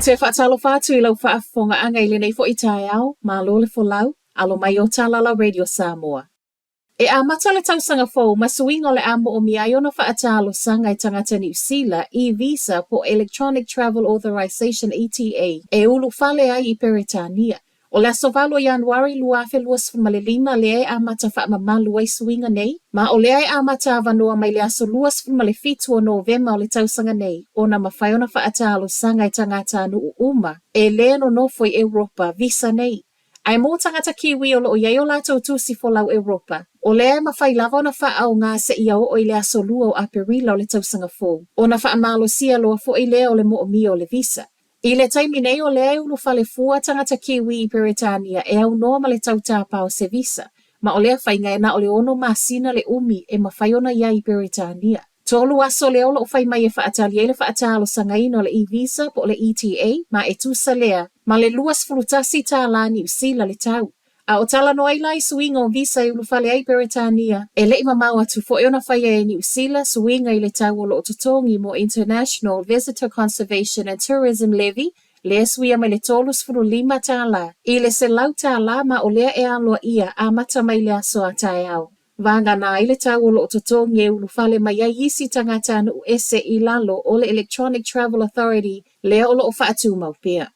te whaatalo whātu I lau whaafonga anga I lenei fo I tae au, mā lole fo lau, alo mai o Tālala Radio Samoa. E a mata le tausanga fau, masuinga le amo o miai ona whaatalo sanga I tangata New Zealand e-visa po Electronic Travel Authorization ETA e ulu whale ai I Peretania. O le asovalo Januari luafe luas fumalelima le ai a mata whaamamalu ai suinga nei, ma o le ai a mata avanoa mai le aso luas fumalefitu o Novema o le tausanga nei, o na mawhaiona whaatalo sanga I tangata anu uma, e le no nofo I Europa visa nei. Ai mō tangata kiwi o lo o iei lato tusi fo lau Europa. O lea mawhai lava o na wha au ngā se ia o le aso lua o Aperila o le tausanga fō. O na wha malo sia loa fo I lea o le mo o mi o le visa. I le taimi nei o lea ulu whale fua tangata kiwi I Peretania e au noa ma le tautapa o se visa. Ma o lea whainga e na o le ono masina le umi e mawhaiona ia I Peretania. Tolu aso leo lo fai mai e whaatali e le whaatalo sangaino le e-visa po le ETA ma e tusa lea ma le luas fulutasi tā la New Zealand le tau. A o tala no ai lai suinga o visa I ulu whale ai Peretania e le ima mau atu fo e ona whai e New Zealand suinga I le tau o lo totongi mo International Visitor Conservation and Tourism Levy le suia mai le tolus fulu lima tā la I le se lau tā la ma o lea e aloa ia a mata mai le aso a tae au. Vanga na ile tau o lo totongi e ulu whale mai ai isi tangata anu ese I lalo o le Electronic Travel Authority lea o lo o whaatu maupea.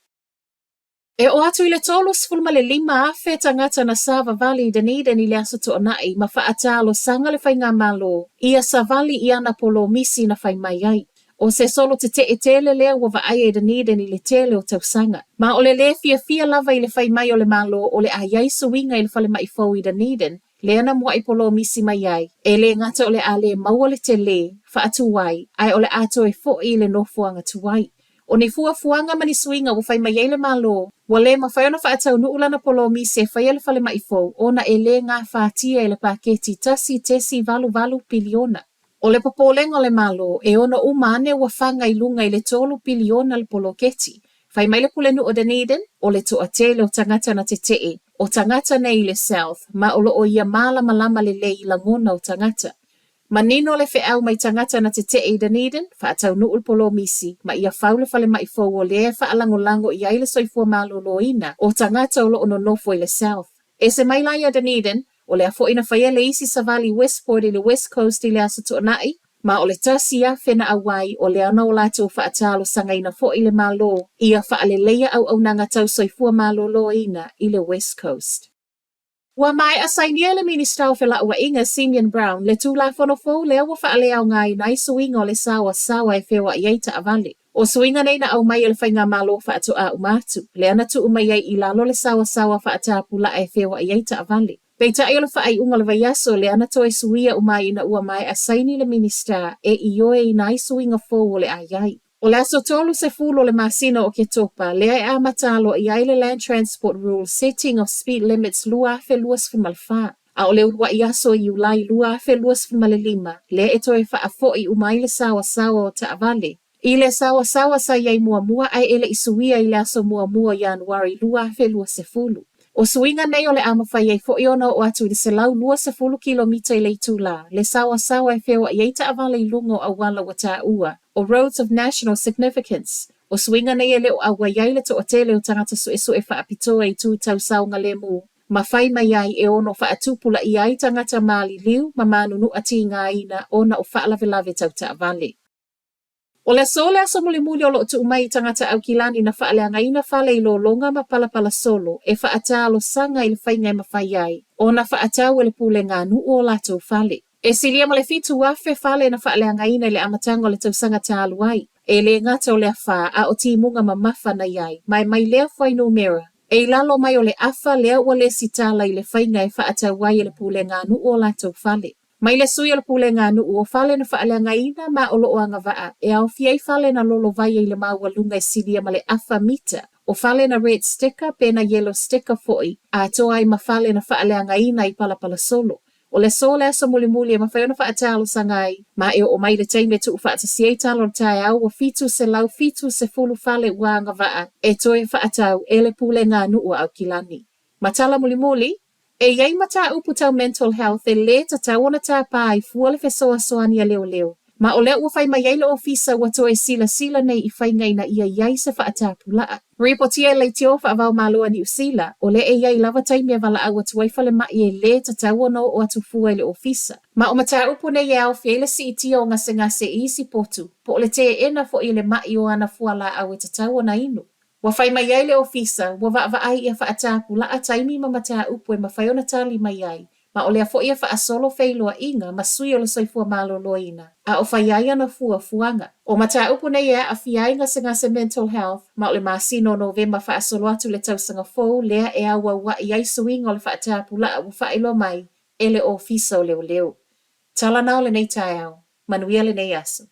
E o atu I le tolus fulma le lima afe tangata na Sava Valley Dunedin I le aso to onai ma whaatalo sanga le whainga malo ia Savali I ana polo misi na whai mai ai. O se solo te tele lea wa vaai e Dunedin I le tele o tausanga. Ma o le fia lava I le whai mai o le malo o le aiai suinga I le whale mai fau I Dunedin. Le ana mua I polo misi mai ai. E le ngata o le ale maua le te le, whaatu wai, ai o le ato e fo I le nofuanga tuwai. O ni fuanga mani suinga wo whai mai le malo, wa le mawhaiona whaatau nuulana polo misi e whai le whale mai fo, ona e le ngā whaatia e le paketi tasi tesi valu piliona. O le popolenga le malo, e ona umane wa whanga I lunga I le tolu piliona le polo keti. Whai mai le pulenu o Dunedin, o le toa tele o tangata na te tee, o tangata nei le South, ma o lo o ia malama le lei la ngona o tangata. Ma nino le fe au mai tangata na te tee I Dunedin, whaatau nuul polo misi, ma ia whaule whale mai fau o lea whaalango I aile soifua malo loina, o tangata o lo ono nofo I le South. E se mai lai a Dunedin, o lea fo ina whaia le isi Savali Westport I le West Coast I le aso tuonai, ma o le tasia fena awai o le ana o lato whaatalo sangaina fo I le malo, ia whaale leia au nanga tau soifua malo loina I le West Coast. Wa mai asainia le minister o whela ua inga Simeon Brown le tūla whanofo lea wa whaale au ngai nai suinga o le sawa e whewa I eita avale. O suinga nei na au mai le whainga malo whaato a umatu, le ana tu umai ai I lalo le sawa whaatapula e whewa I eita avale. Peita ai o le whaai unga le vaiaso le ana toe suia umai na ua mai asaini le minister e ioe I nai suinga fo o le aiai. O le aso tolu se fulo le masina o ke topa, lea e amatalo I ai le Land Transport Rules setting of speed limits lua afe luas fumalfa. A o le urua I aso I ulai lua afe luas fumalelima, lea e toe whaafo I umai le sawa o ta avale. I le sawa sa iai mua ai ele isuia I le aso mua Januari lua afe luas se fulu. O suinga nei o le amawhai ai fo iona o atu I se lau lua se fulu kilomita I le tula, le sawa e whewa I eita avale I lungo a wala wa tā ua, o Roads of National Significance. O suinga nei e leo a waiaile to o tele o tangata su e whaapitoa I tū tau saunga le mu. Ma whai mai ai e ono whaatupula I ai tangata mali liu ma manunu ati ngā ina ona o whaalawelave tau ta avale. O le sole aso muli o lo tu umai tangata au kilani na whaaleanga ina whale I lo longa ma pala solo e whaatalo sanga I le whaingai ma whai ai. O na whaatau e le pule ngā nu o lato whale. E silia ma le fitu wafe whale na whaaleanga ina I le amatango le tausanga tālu ai. E le ngata o le awha a o timunga ma mawha na iai. Mai lea whaino mera. E lalo mai o le afa lea ua le sitala I le whaingai whaatau ai e le pule ngā nu o lato whale. Mai le sui le pule ngā nu o whale na whaaleanga ina ma o lo o anga waa. E au fiai whale na lolo vai I le maua lunga I silia ma le afa mita. O whale na red sticker pe na yellow sticker foi. A toa ai ma whale na whaaleanga ina I pala solo. O le sole aso muli e ma whaiona whaatalo sangai. Ma e o mai le teime tu whaatasiei talo o tae au o fitu se lau fitu se fulu whale ua anga waa. E toe whaatau e le pule ngā nu o au kilani. Matala muli. E iai mata upu tau mental health e le ta tau ona tā pā I fua le fesoa soania leo. Ma o lea ua whai mai le ofisa ua toe sila nei I whaingai na ia iai se whaatapulaa. Reportia le tio whaavau malua ni usila, o le e iai lava taimi e wala au atu waifale mai e le tatau ono o atu fua le ofisa. Ma o mata upu nei e au fiele si itia o ngase isi potu, po o le te ena fo I le mai o ana fua la au e tatau ona inu. Wa whai mai le ofisa, wa va ai ia whaatapulaa taimi ma mata upu e mawhaiona tali mai ai. Ma o lea fo ia wha solo whailoa inga ma sui o le soifua malo loina. A o whaiai ana fuanga. O mata upu nei a whiai ngase mental health, ma o le masino November wha solo atu le tausanga fau, lea e awa wa iai suing o le wha atapula u whailo mai, e le ofisa o leo. Tala nao le nei tai au, manuia le nei aso.